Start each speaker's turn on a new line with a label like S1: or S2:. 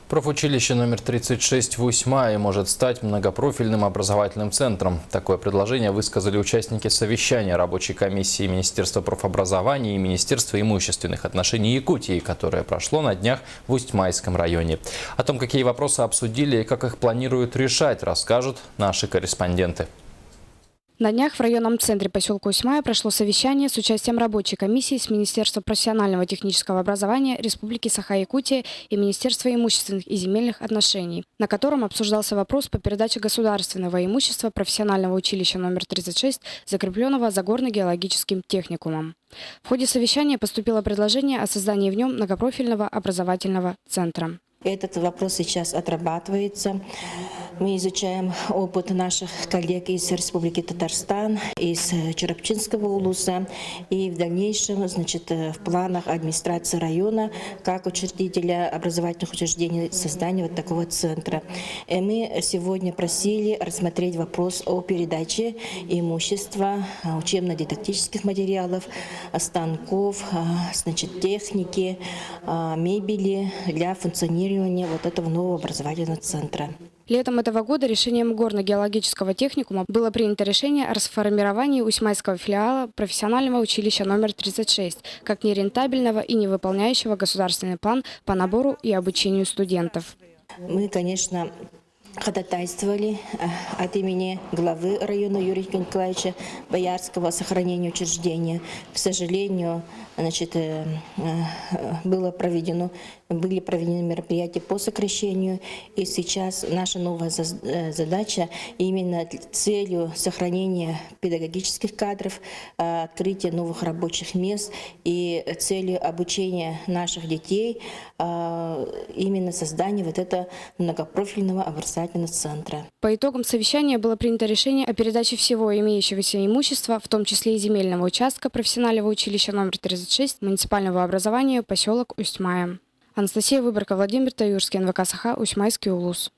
S1: Профучилище номер 36 в Усьмае может стать многопрофильным образовательным центром. Такое предложение высказали участники совещания рабочей комиссии Министерства профобразования и Министерства имущественных отношений Якутии, которое прошло на днях в Усть-Майском районе. О том, какие вопросы обсудили и как их планируют решать, расскажут наши корреспонденты.
S2: На днях в районном центре поселка Усьмая прошло совещание с участием рабочей комиссии с Министерства профессионального технического образования Республики Саха-Якутия и Министерства имущественных и земельных отношений, на котором обсуждался вопрос по передаче государственного имущества профессионального училища номер 36, закрепленного за горно-геологическим техникумом. В ходе совещания поступило предложение о создании в нем многопрофильного образовательного центра.
S3: Этот вопрос сейчас отрабатывается. Мы изучаем опыт наших коллег из Республики Татарстан, из Черепчинского улуса. И в дальнейшем, в планах администрации района, как учредителя образовательных учреждений, создание вот такого центра. Мы сегодня просили рассмотреть вопрос о передаче имущества, учебно-дидактических материалов, станков, техники, мебели для функционирования вот этого нового образовательного центра.
S2: Летом этого года решением горно-геологического техникума было принято решение о расформировании Усьмайского филиала профессионального училища номер 36 как нерентабельного и не выполняющего государственный план по набору и обучению студентов.
S3: Мы, конечно, ходатайствовали от имени главы района Юрия Николаевича Боярского о сохранении учреждения. К сожалению, были проведены мероприятия по сокращению, и сейчас наша новая задача именно целью сохранения педагогических кадров, открытия новых рабочих мест и целью обучения наших детей именно создание вот этого многопрофильного образовательного центра.
S2: По итогам совещания было принято решение о передаче всего имеющегося имущества, в том числе и земельного участка профессионального училища номер 36 муниципального образования поселок Усть-Мая. Анастасия Выборка, Владимир Таюрский, НВК Саха, Усть-Майский улус.